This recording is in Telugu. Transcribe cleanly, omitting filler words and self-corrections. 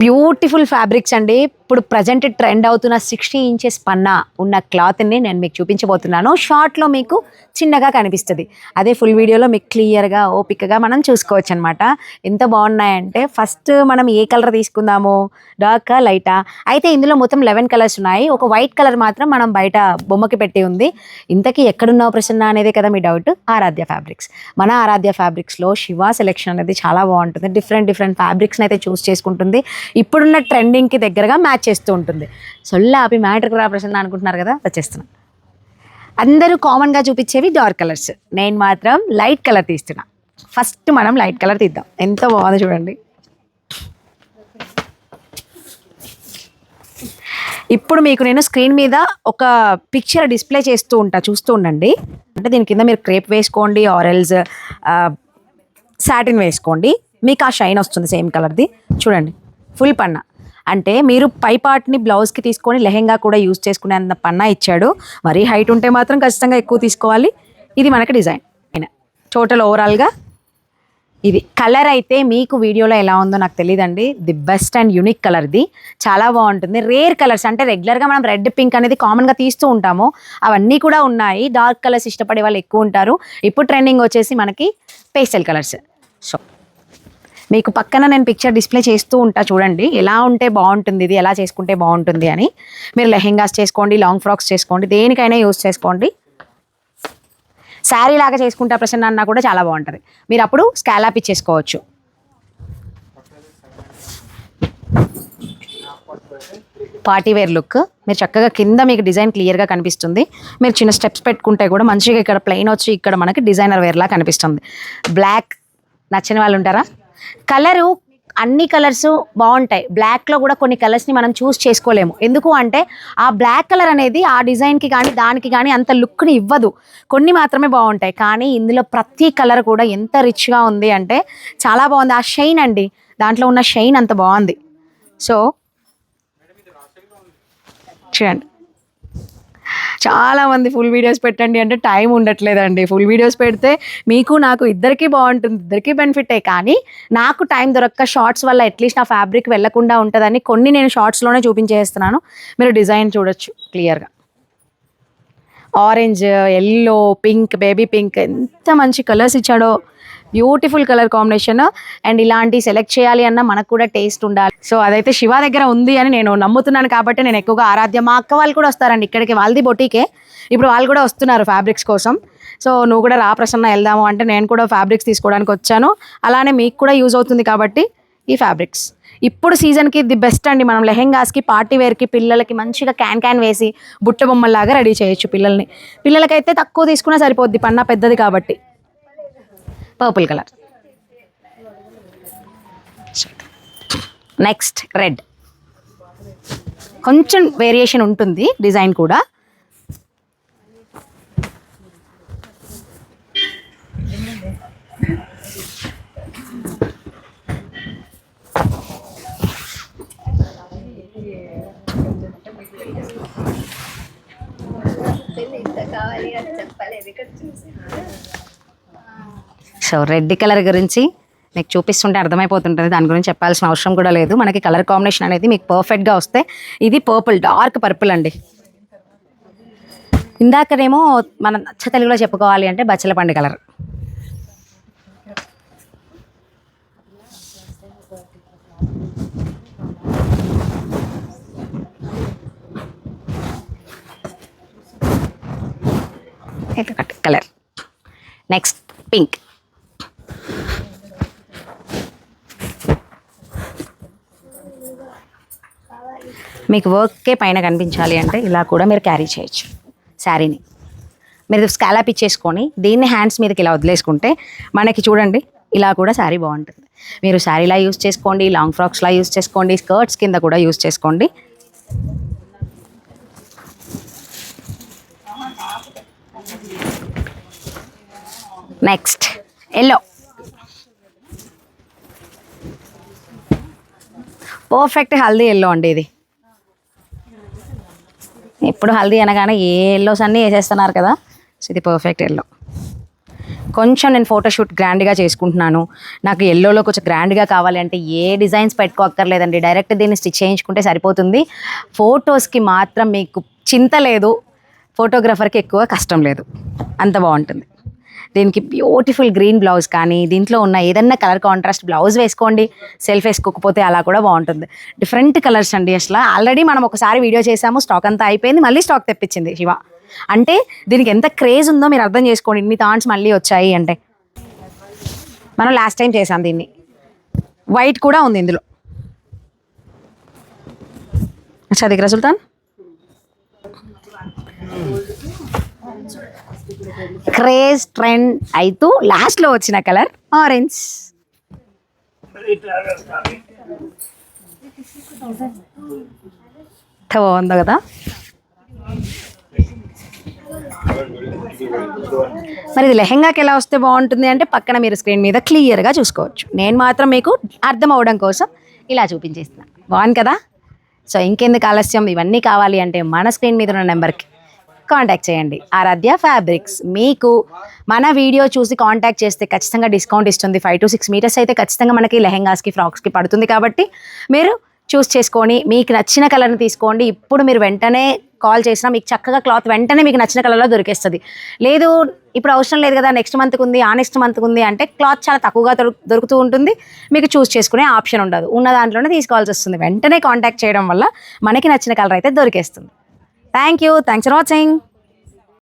బ్యూటిఫుల్ ఫ్యాబ్రిక్స్ అండి. ఇప్పుడు ప్రజెంట్ ట్రెండ్ అవుతున్న 60 ఇంచెస్ పన్నా ఉన్న క్లాత్ని నేను మీకు చూపించబోతున్నాను. షార్ట్లో మీకు చిన్నగా కనిపిస్తుంది, అదే ఫుల్ వీడియోలో మీకు క్లియర్గా ఓపికగా మనం చూసుకోవచ్చు అనమాట. ఎంత బాగున్నాయంటే ఫస్ట్ మనం ఏ కలర్ తీసుకుందాము, డార్కా లైటా? అయితే ఇందులో మొత్తం 11 కలర్స్ ఉన్నాయి. ఒక వైట్ కలర్ మాత్రం మనం బయట బొమ్మకి పెట్టి ఉంది. ఇంతకీ ఎక్కడున్నావు ప్రసన్న అనేదే కదా మీ డౌట్. ఆరాధ్య ఫ్యాబ్రిక్స్. మన ఆరాధ్య ఫ్యాబ్రిక్స్లో శివ సెలెక్షన్ అనేది చాలా బాగుంటుంది. డిఫరెంట్ ఫ్యాబ్రిక్స్ని అయితే చూస్ చేసుకుంటుంది. ఇప్పుడున్న ట్రెండింగ్కి దగ్గరగా మ్యాచ్ చేస్తూ ఉంటుంది. సొల్లాపి మ్యాటర్కి రా ప్రసన్న అనుకుంటున్నారు కదా, వచ్చేస్తున్నాను. అందరూ కామన్గా చూపించేవి డార్క్ కలర్స్, నేను మాత్రం లైట్ కలర్ తీస్తున్నా. ఫస్ట్ మనం లైట్ కలర్ తీద్దాం. ఎంత బాగుంది చూడండి. ఇప్పుడు మీకు నేను స్క్రీన్ మీద ఒక పిక్చర్ డిస్ప్లే చేస్తూ ఉంటా, చూస్తూ ఉండండి. అంటే దీని కింద మీరు క్రేప్ వేసుకోండి, ఆరెల్స్ సాటిన్ వేసుకోండి, మీకు ఆ షైన్ వస్తుంది సేమ్ కలర్ది. చూడండి, ఫుల్ పన్నా. అంటే మీరు పై పార్ట్ని బ్లౌజ్కి తీసుకొని లెహెంగా కూడా యూజ్ చేసుకునే అంత పన్నా ఇచ్చాడు. మరీ హైట్ ఉంటే మాత్రం ఖచ్చితంగా ఎక్కువ తీసుకోవాలి. ఇది మనకి డిజైన్ టోటల్ ఓవరాల్గా. ఇది కలర్ అయితే మీకు వీడియోలో ఎలా ఉందో నాకు తెలియదండి. ది బెస్ట్ అండ్ యూనిక్ కలర్ది, చాలా బాగుంటుంది. రేర్ కలర్స్ అంటే రెగ్యులర్గా మనం రెడ్ పింక్ అనేది కామన్గా తీస్తూ ఉంటాము, అవన్నీ కూడా ఉన్నాయి. డార్క్ కలర్స్ ఇష్టపడే వాళ్ళు ఎక్కువ ఉంటారు. ఇప్పుడు ట్రెండింగ్ వచ్చేసి మనకి పేస్టల్ కలర్స్. సో మీకు పక్కన నేను పిక్చర్ డిస్ప్లే చేస్తూ ఉంటా, చూడండి ఎలా ఉంటే బాగుంటుంది, ఇది ఎలా చేసుకుంటే బాగుంటుంది అని. మీరు లెహెంగాస్ చేసుకోండి, లాంగ్ ఫ్రాక్స్ చేసుకోండి, దేనికైనా యూజ్ చేసుకోండి. శారీ లాగా చేసుకుంటా ప్రసన్న అన్నా కూడా చాలా బాగుంటుంది. మీరు అప్పుడు స్కాలాప్ ఇచ్చేసుకోవచ్చు. Party wear look. మీరు చక్కగా కింద మీకు డిజైన్ క్లియర్గా కనిపిస్తుంది. మీరు చిన్న స్టెప్స్ పెట్టుకుంటే కూడా మంచిగా ఇక్కడ ప్లెయిన్ వచ్చి ఇక్కడ మనకి డిజైనర్ వేర్లా కనిపిస్తుంది. బ్లాక్ నచ్చిన వాళ్ళు ఉంటారా? కలరు అన్ని కలర్స్ బాగుంటాయి. బ్లాక్లో కూడా కొన్ని కలర్స్ని మనం చూస్ చేసుకోలేము. ఎందుకు అంటే ఆ బ్లాక్ కలర్ అనేది ఆ డిజైన్కి కానీ దానికి కానీ అంత లుక్ని ఇవ్వదు. కొన్ని మాత్రమే బాగుంటాయి. కానీ ఇందులో ప్రతి కలర్ కూడా ఎంత రిచ్గా ఉంది అంటే చాలా బాగుంది. ఆ షైన్ అండి, దాంట్లో ఉన్న షైన్ అంత బాగుంది. సో చూడండి, చాలామంది ఫుల్ వీడియోస్ పెట్టండి అంటే టైం ఉండట్లేదండి. ఫుల్ వీడియోస్ పెడితే మీకు నాకు ఇద్దరికీ బాగుంటుంది, ఇద్దరికీ బెనిఫిటే. కానీ నాకు టైం దొరక్క షార్ట్స్ వల్ల అట్లీస్ట్ ఆ ఫ్యాబ్రిక్ వెళ్లకుండా ఉంటుందని కొన్ని నేను షార్ట్స్లోనే చూపించేస్తున్నాను. మీరు డిజైన్ చూడొచ్చు క్లియర్గా. Orange, yellow, pink, baby pink, ఎంత మంచి కలర్స్ ఇచ్చాడో. Beautiful colour combination. అండ్ ఇలాంటి సెలెక్ట్ చేయాలి అన్న మనకు కూడా టేస్ట్ ఉండాలి. సో అదైతే శివ దగ్గర ఉంది అని నేను నమ్ముతున్నాను. కాబట్టి నేను ఎక్కువగా ఆరాధ్య, మా అక్క వాళ్ళు కూడా వస్తారండి ఇక్కడికి, వాళ్ళది బొటీకే. ఇప్పుడు వాళ్ళు కూడా వస్తున్నారు ఫ్యాబ్రిక్స్ కోసం. సో నువ్వు కూడా రా ప్రసన్న వెళ్దాము అంటే నేను కూడా ఫ్యాబ్రిక్స్ తీసుకోవడానికి వచ్చాను. అలానే మీకు కూడా యూజ్ అవుతుంది కాబట్టి ఈ ఫ్యాబ్రిక్స్ ఇప్పుడు సీజన్కి ది బెస్ట్ అండి. మనం లెహెంగాస్కి, పార్టీ వేర్కి, పిల్లలకి మంచిగా క్యాన్ వేసి బుట్ట బొమ్మల్లాగా రెడీ చేయొచ్చు పిల్లల్ని. పిల్లలకైతే తక్కువ తీసుకున్నా సరిపోద్ది, పన్నా పెద్దది కాబట్టి. Purple colour. Next red. కొంచెం వేరియేషన్ ఉంటుంది డిజైన్ కూడా. సో రెడ్ కలర్ గురించి మీకు చూపిస్తుంటే అర్థమైపోతుంటుంది, దాని గురించి చెప్పాల్సిన అవసరం కూడా లేదు. మనకి కలర్ కాంబినేషన్ అనేది మీకు పర్ఫెక్ట్గా వస్తే. ఇది పర్పుల్, డార్క్ పర్పుల్ అండి. ఇందాకనేమో మన అచ్చ తెలుగులో చెప్పుకోవాలి అంటే బచ్చల పండు కలర్. కలర్. Next pink. మీకు వర్కే పైన కనిపించాలి అంటే ఇలా కూడా మీరు క్యారీ చేయొచ్చు శారీని. మీరు స్కాలప్ ఇచ్చేసుకొని దీన్ని హ్యాండ్స్ మీదకి ఇలా వదిలేసుకుంటే మనకి చూడండి ఇలా కూడా శారీ బాగుంటుంది. మీరు శారీలా యూజ్ చేసుకోండి, లాంగ్ ఫ్రాక్స్లా యూజ్ చేసుకోండి, స్కర్ట్స్ కింద కూడా యూజ్ చేసుకోండి. Next yellow. Perfect haldi yellow అండి ఇది. ఇప్పుడు హల్దీ అనగానే ఏ ఎల్లోస్ అన్నీ వేసేస్తున్నారు కదా, సో ఇది పర్ఫెక్ట్ ఎల్లో. కొంచెం నేను ఫోటోషూట్ గ్రాండ్గా చేసుకుంటున్నాను, నాకు ఎల్లోలో కొంచెం గ్రాండ్గా కావాలి అంటే ఏ డిజైన్స్ పెట్టుకోక్కర్లేదండి, డైరెక్ట్ దీన్ని స్టిచ్ చేయించుకుంటే సరిపోతుంది. ఫొటోస్కి మాత్రం మీకు చింత లేదు, ఫోటోగ్రఫర్కి ఎక్కువ కష్టం లేదు, అంత బాగుంటుంది. దీనికి బ్యూటిఫుల్ గ్రీన్ బ్లౌజ్ కానీ దీంట్లో ఉన్న ఏదన్నా కలర్ కాంట్రాస్ట్ బ్లౌజ్ వేసుకోండి, సెల్ఫ్ వేసుకోకపోతే అలా కూడా బాగుంటుంది. డిఫరెంట్ కలర్స్ అండి. అసలు ఆల్రెడీ మనం ఒకసారి వీడియో చేసాము, స్టాక్ అంతా అయిపోయింది, మళ్ళీ స్టాక్ తెప్పించింది శివ. అంటే దీనికి ఎంత క్రేజ్ ఉందో మీరు అర్థం చేసుకోండి, ఇన్ని థాట్స్ మళ్ళీ వచ్చాయి అంటే. మనం లాస్ట్ టైం చేసాం దీన్ని, వైట్ కూడా ఉంది ఇందులో. అచ్చా దిగరా సుల్తాన్. క్రేజ్ ట్రెండ్ అయితే లాస్ట్లో వచ్చిన కలర్ ఆరెంజ్. బాగుందో కదా. మరి ఇది లెహెంగాకి ఎలా వస్తే బాగుంటుంది అంటే పక్కన మీరు స్క్రీన్ మీద క్లియర్గా చూసుకోవచ్చు. నేను మాత్రం మీకు అర్థం అవ్వడం కోసం ఇలా చూపించేస్తున్నాను. బాగుంది కదా. సో ఇంకెందుకు ఆలస్యం, ఇవన్నీ కావాలి అంటే మన స్క్రీన్ మీద ఉన్న నెంబర్కి కాంటాక్ట్ చేయండి. ఆరాధ్య ఫ్యాబ్రిక్స్. మీకు మన వీడియో చూసి కాంటాక్ట్ చేస్తే ఖచ్చితంగా డిస్కౌంట్ ఇస్తుంది. 5 to 6 మీటర్స్ అయితే ఖచ్చితంగా మనకి లెహెంగాస్కి ఫ్రాక్స్కి పడుతుంది. కాబట్టి మీరు చూస్ చేసుకొని మీకు నచ్చిన కలర్ని తీసుకోండి. ఇప్పుడు మీరు వెంటనే కాల్ చేసినా మీకు చక్కగా క్లాత్ వెంటనే మీకు నచ్చిన కలర్లో దొరికేస్తుంది. లేదు ఇప్పుడు అవసరం లేదు కదా, నెక్స్ట్ మంత్కి ఉంది, ఆ నెక్స్ట్ మంత్కి ఉంది అంటే క్లాత్ చాలా తక్కువగా దొరుకుతూ ఉంటుంది, మీకు చూస్ చేసుకునే ఆప్షన్ ఉండదు, ఉన్న దాంట్లోనే తీసుకోవాల్సి వస్తుంది. వెంటనే కాంటాక్ట్ చేయడం వల్ల మనకి నచ్చిన కలర్ అయితే దొరికేస్తుంది. Thanks for watching.